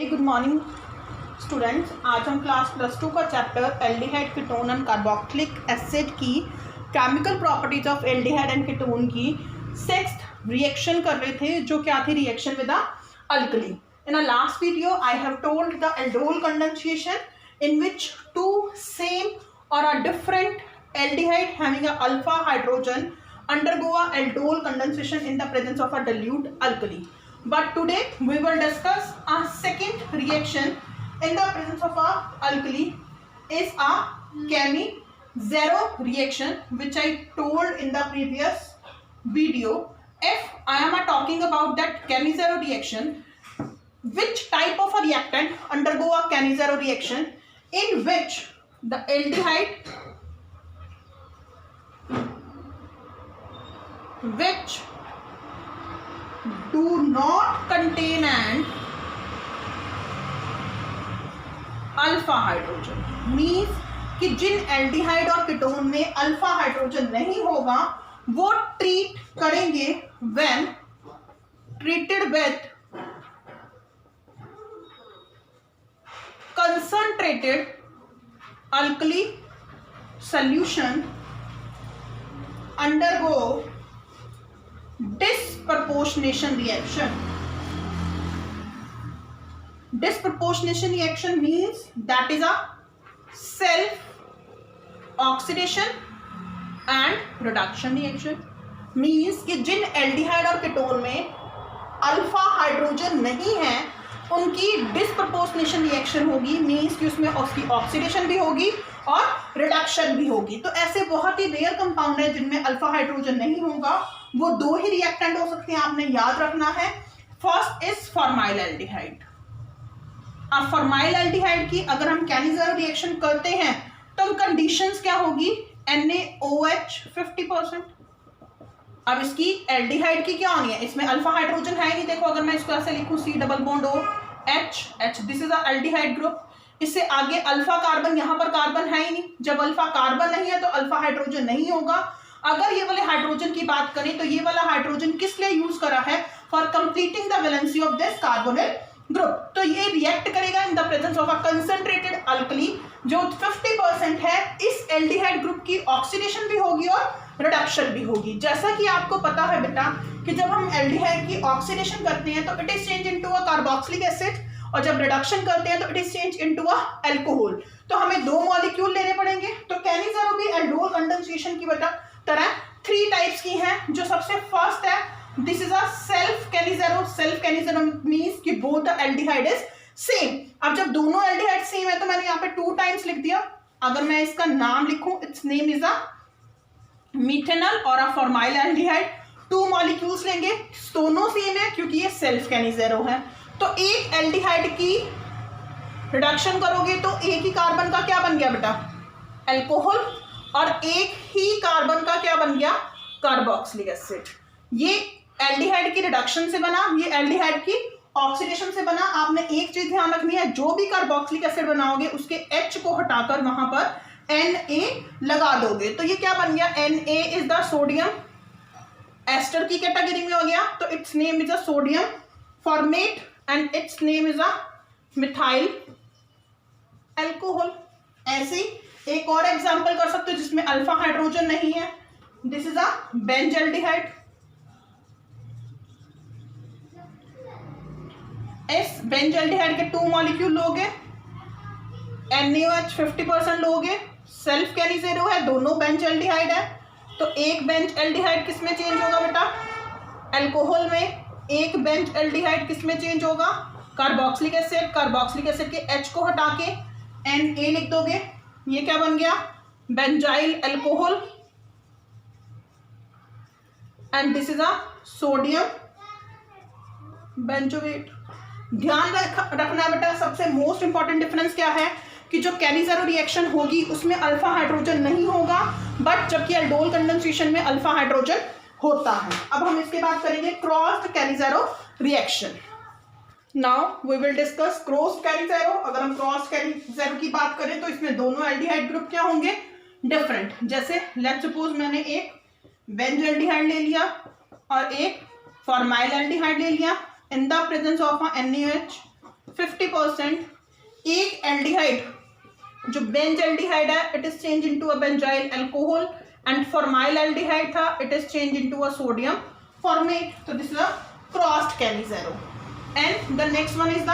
Very good morning students. आज हम class +2 का chapter aldehyde ketone and carboxylic acid की chemical properties of aldehyde and ketone की 6th reaction कर रहे थे, जो क्या थी reaction with the alkali. In a last video I have told the aldol condensation in which two same और a different aldehyde having a alpha hydrogen undergo a aldol condensation in the presence of a dilute alkali. But today we will discuss a second reaction in the presence of a alkali is a Chemi-Zero reaction, which I told in the previous video. If I am talking about that Chemi-Zero reaction, which type of a reactant undergo a Chemi-Zero reaction in which the aldehyde which do not contain an alpha hydrogen, means कि जिन aldehyde और ketone में alpha hydrogen नहीं होगा वो treat करेंगे when treated with concentrated alkali solution undergo disproportionation reaction. Disproportionation reaction means that is a self oxidation and reduction reaction. means कि जिन aldehyde और ketone में अल्फा हाइड्रोजन नहीं है उनकी डिस्प्रपोर्शनेशन रिएक्शन होगी, मीन्स कि उसमें उसकी ऑक्सीडेशन भी होगी और रिडक्शन भी होगी। तो ऐसे बहुत ही रेयर कंपाउंड है जिनमें अल्फा हाइड्रोजन नहीं होगा। वो दो ही रिएक्टेंट हो सकते हैं, आपने याद रखना है। First is formyl aldehyde. अब फॉर्माइल एल्डिहाइड की अगर हम Chemi-Zero रिएक्शन करते हैं तो कंडीशंस क्या होगी, NaOH 50%। अब इसकी एल्डिहाइड की क्या होनी है, इसमें अल्फा हाइड्रोजन है नहीं। देखो अगर मैं इसको ऐसे लिखूं C+O this is a aldehyde group. इससे आगे अल्फा कार्बन, यहाँ पर कार्बन है ही नहीं। जब अल्फा कार्बन नहीं है तो अल्फा हाइड्रोजन नहीं होगा। अगर ये वाले हाइड्रोजन की बात करें तो ये वाला हाइड्रोजन किस लिए यूज करा है, for completing the valency of this carbonyl group. तो ये रिएक्ट करेगा इन the presence of a concentrated alkali जो 50% है। इस एल्डिहाइड ग्रुप की ऑक्सीडेशन भी होगी और रिडक्शन भी होगी। जैसा कि आपको पता है बेटा कि जब हम एल्डिहाइड की ऑक्सीडेशन करते हैं तो it is change into a carboxylic acid, और जब रिडक्शन करते हैं तो it is change into a alcohol. तो हमें दो मॉलिक्यूल लेने पड़ेंगे। तो Chemi-Zero भी एल्डोल कंडेंसेशन की तरह 3 टाइप्स की हैं। जो सबसे फर्स्ट है, this is a self Chemi-Zero। Self Chemi-Zero means कि both the aldehyde is same. अब जब दोनों एल्डिहाइड सेम है तो मैंने यहाँ पे 2 टाइम्स लिख दिया। अगर मैं इसका नाम लिखूं, it's name is a methanol और अ फॉर्माइल एल्डिहाइड। 2 मॉलिक्यूल्स लेंगे, दोनों सेम है क्योंकि ये सेल्फ Chemi-Zero है। तो एक एल्डिहाइड की रिडक्शन करोगे तो एक ही कार्बन का क्या बन गया बेटा, अल्कोहल, और एक ही कार्बन का क्या बन गया, कार्बोक्सिलिक एसिड। ये एल्डिहाइड की रिडक्शन से बना, ये एल्डिहाइड की ऑक्सीडेशन से बना। आपने एक चीज ध्यान रखनी है, जो भी कार्बोक्सिलिक एसिड बनाओगे उसके H को हटाकर वहां पर Na लगा दोगे तो ये क्या बन गया, Na is the sodium ester की कैटेगरी में हो गया। तो its name is a sodium formate and its name is a methyl alcohol। ऐसे एक और एग्जांपल कर सकते हो जिसमें अल्फा हाइड्रोजन नहीं है, दिस इज अ बेंजल्डिहाइड। इस बेंजल्डिहाइड के 2 मॉलिक्यूल लोगे, NaOH 50% लोगे, सेल्फ Chemi-Zero है, दोनों बेंजल्डिहाइड है। तो एक बेंजल्डिहाइड किस में चेंज होगा बेटा, अल्कोहल में। एक बेंज एल्डिहाइड किस में चेंज होगा, कार्बोक्सिलिक एसिड। कार्बोक्सिलिक एसिड के H को हटा के Na लिख दोगे, ये क्या बन गया, benzyl alcohol, and this is a sodium benzoate. ध्यान रखना बेटा, सबसे मोस्ट इंपॉर्टेंट डिफरेंस क्या है कि जो Chemi-Zero रिएक्शन होगी उसमें अल्फा हाइड्रोजन नहीं होगा, बट जबकि एल्डोल कंडेंसेशन में अल्फा हाइड्रोजन होता है। अब हम इसके बाद करेंगे crossed Chemi-Zero reaction. Now we will discuss crossed Chemi-Zero। अगर हम क्रॉस्ड Chemi-Zero की बात करें तो इसमें दोनों एल्डिहाइड ग्रुप क्या होंगे, डिफरेंट। जैसे लेट्स सपोज मैंने एक बेंज एल्डिहाइड ले लिया और एक फॉर्माइल एल्डिहाइड ले लिया in the presence of NaOH 50% 50% एक एल्डिहाइड जो बेंज एल्डिहाइड है it is change into a benzyl alcohol and formyl aldehyde था it is change into a sodium formate. तो this is a crossed Cannizzaro. And the next one is the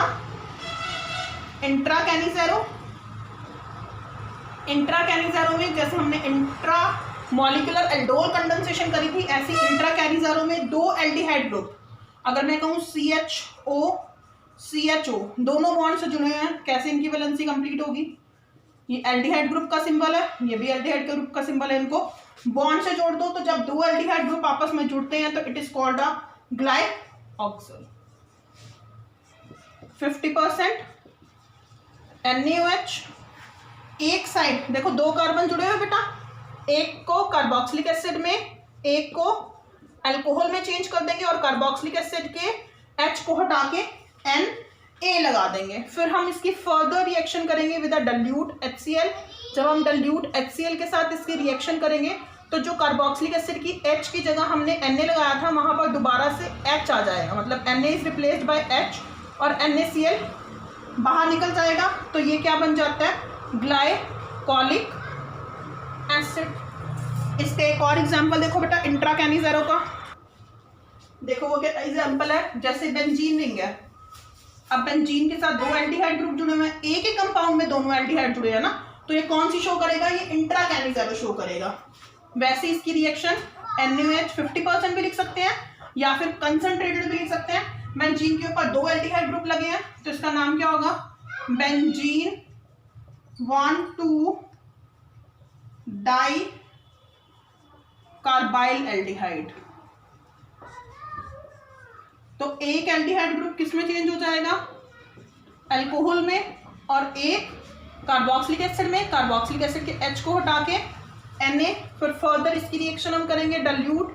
intra Cannizzaro. Intra Cannizzaro में जैसे हमने intra molecular aldol condensation करी थी ऐसी intra Cannizzaro में दो एल्डिहाइड ग्रुप, अगर मैं कहूँ CHO CHO दोनों बॉन्ड से जुड़े हुए हैं, कैसे इनकी वैलेंसी कंप्लीट होगी. ये एल्डिहाइड ग्रुप का सिंबल है, ये भी एल्डिहाइड ग्रुप का सिंबल है. इनको बॉन्ड से जोड़ दो तो जब दो एल्डिहाइड ग्रुप आपस में जुड़ते हैं तो it is called a glyoxal. 50% NaOH. एक साइड देखो दो कार्बन जुड़े हुए बेटा, एक को कार्बोक्सिलिक एसिड में एक को अल्कोहल में चेंज कर देंगे और कार्बोक्सिलिक एसिड के H को हटा के Na लगा देंगे. फिर हम इसकी फर्दर रिएक्शन करेंगे विद अ डाइल्यूट HCl. जब हम डाइल्यूट HCl के साथ इसकी रिएक्शन करेंगे तो जो कार्बोक्सिलिक एसिड की H की जगह हमने Na लगाया था वहां पर दोबारा से H आ जाएगा, मतलब Na is replaced by H और NaCl बाहर निकल जाएगा. तो ये क्या बन जाता है, ग्लाइकोलिक एसिड. इसका एक और एग्जांपल देखो बेटा इंट्रा कैनिज़ेरो का. देखो वो क्या एग्जांपल है, जैसे बेंजीन रिंग है. अब बेंजीन के साथ दो एल्डिहाइड ग्रुप जुड़े हुए हैं, एक ही कंपाउंड में दोनों एल्डिहाइड जुड़े हैं ना, तो ये कौन सी शो करेगा, ये इंट्रा कैनिज़ेरो शो करेगा. वैसे इसकी रिएक्शन NaOH 50% भी लिख सकते हैं या फिर कंसंट्रेटेड भी लिख सकते हैं. बेंजीन के ऊपर दो एल्डिहाइड ग्रुप लगे हैं तो इसका नाम क्या होगा, बेंजीन 1,2 डाई कार्बाइल एल्डिहाइड. तो एक एल्डिहाइड ग्रुप किस में चेंज हो जाएगा, अल्कोहल में, और एक कार्बोक्सिलिक एसिड में. कार्बोक्सिलिक एसिड के H को हटा के Na. फिर फर्दर इसकी रिएक्शन हम करेंगे डाइल्यूट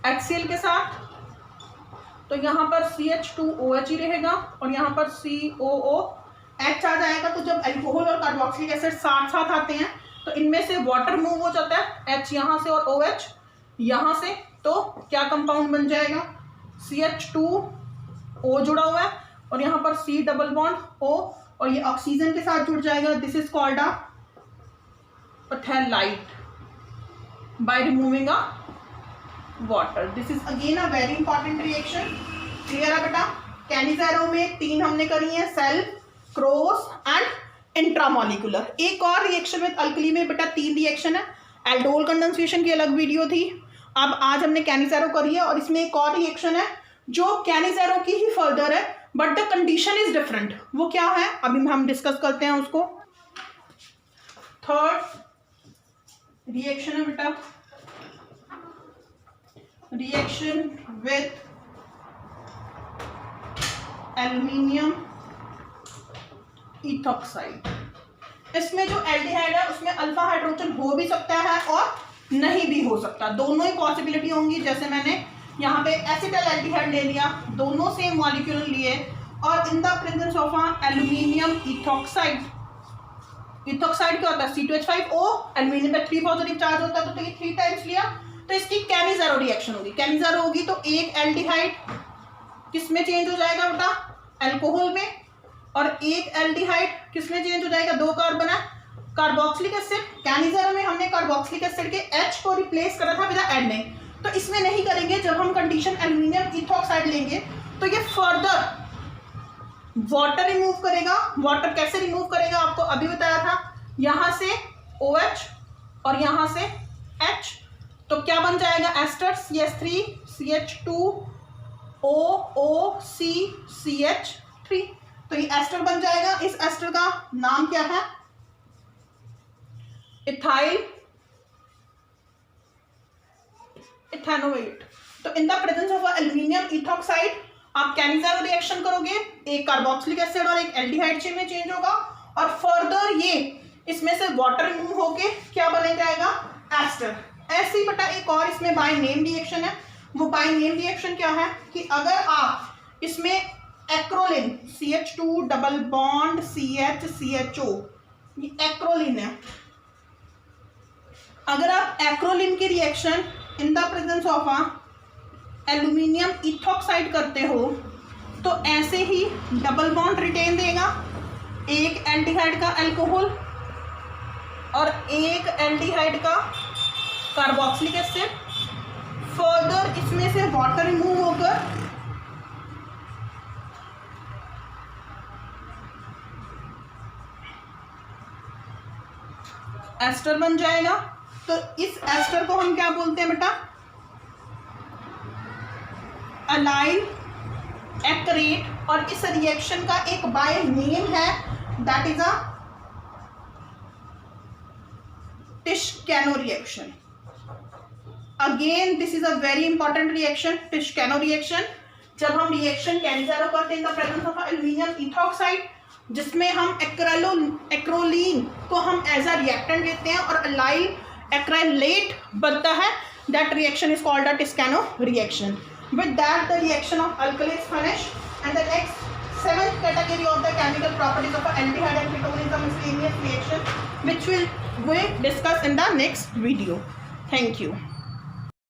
HCl के साथ. तो यहाँ पर CH2OH ही रहेगा और यहाँ पर COOH आ जाएगा. तो जब अल्कोहल और कार्बोक्सिलिक एसिड साथ साथ आते हैं तो इनमें से वाटर मूव हो जाता है, H यहाँ से और OH यहाँ से. तो क्या कंपाउंड बन जाएगा, CH2O जुड़ा हुआ है और यहाँ पर C डबल बॉन्ड O और ये ऑक्सीजन के साथ जुड़ जाएगा. This is called a phthalide by removing a water. This is again a very important reaction. Clear है बेटा. कैनिज़ेरो में तीन हमने करी है, सेल्फ, क्रॉस एंड इंट्रामोलिकुलर. एक और रिएक्शन विद अल्कली में बेटा तीन रिएक्शन है. एल्डोल कंडेंसेशन की अलग वीडियो थी, अब आज हमने कैनिज़ेरो करी है और इसमें एक और रिएक्शन है जो कैनिज़ेरो की ही फर्दर है but the condition is different. वो क्या है अभी हम डिस्कस करते हैं उसको. थर्ड रिएक्शन है बेटा रिएक्शन विथ एल्यूमिनियम इथॉक्साइड. इसमें जो एल्डिहाइड है उसमें अल्फा हाइड्रोजन हो भी सकता है और नहीं भी हो सकता, दोनों ही पॉसिबिलिटी होंगी. जैसे मैंने यहाँ पे एसिटल एल्डिहाइड ले लिया, दोनों सेम मॉलिक्यूल लिए और इन the presence of aluminium ethoxide. Ethoxide क्या होता है, C2H5O, एल्यूमिनियम पे 3 पॉजिटिव चार्ज होता है तो ये 3 टाइम्स लिया तो इसकी कैनिज़ेरो रिएक्शन होगी. कैनिज़ेरो होगी तो एक एल्डिहाइड किस में चेंज हो जाएगा बेटा, अल्कोहल में, और एक एल्डिहाइड किस में चेंज हो जाएगा, दो कार्बन है, कार्बोक्सिलिक एसिड. कैनिज़ेरो में हमने कार्बोक्सिलिक एसिड के H को रिप्लेस करा था विद Na. तो इसमें नहीं करेंगे. जब हम कंडीशन एल्यूमिनियम इथॉक्साइड लेंगे तो ये फर्दर वाटर रिमूव करेगा. वाटर कैसे रिमूव करेगा आपको अभी बताया था, यहाँ से OH और यहाँ से H. तो क्या बन जाएगा, ester CH3 CH2 OOC CH3. तो ये एस्टर बन जाएगा. इस एस्टर का नाम क्या है, इथाइल इथेनोएट. तो इन the presence of aluminium ethoxide आप कैनिज़ेरो रिएक्शन करोगे, एक कार्बोक्सिलिक एसिड और एक एल्डिहाइड में चेंज होगा और फर्दर ये इसमें से वाटर रिमूव होके क्या बन जाएगा, एस्टर. ऐसे ही बेटा एक और इसमें बाय नेम रिएक्शन है. वो बाय नेम रिएक्शन क्या है कि अगर आप इसमें acrolein CH2 double bond CH CHO, ये एक्रोलिन है, अगर आप एक्रोलिन की reaction in the presence of aluminium ethoxide करते हो तो ऐसे ही डबल बॉन्ड रिटेन देगा एक एल्डिहाइड का अल्कोहल और एक एल्डिहाइड का कार्बोक्सिलिक एसिड। फर्दर इसमें से वाटर रिमूव होकर एस्टर बन जाएगा। तो इस एस्टर को हम क्या बोलते हैं बेटा? Allyl acrylate. और इस रिएक्शन का एक बाय नेम है, that is a Tishchenko reaction. Again this is a very important reaction, Tishchenko reaction. जब हम रिएक्शन कैरी करते हैं in the presence of aluminium ethoxide, जिसमें हम एक्रोलीन को हम एज अ रिएक्टेंट लेते हैं और अलाइल एक्राइलेट बनता है, that reaction is called a Tishchenko reaction. With that, the reaction of alkali is finished, and the next 7th category of the chemical properties of aldehyde and ketone is the miscellaneous reaction, which we will discuss in the next video. Thank you.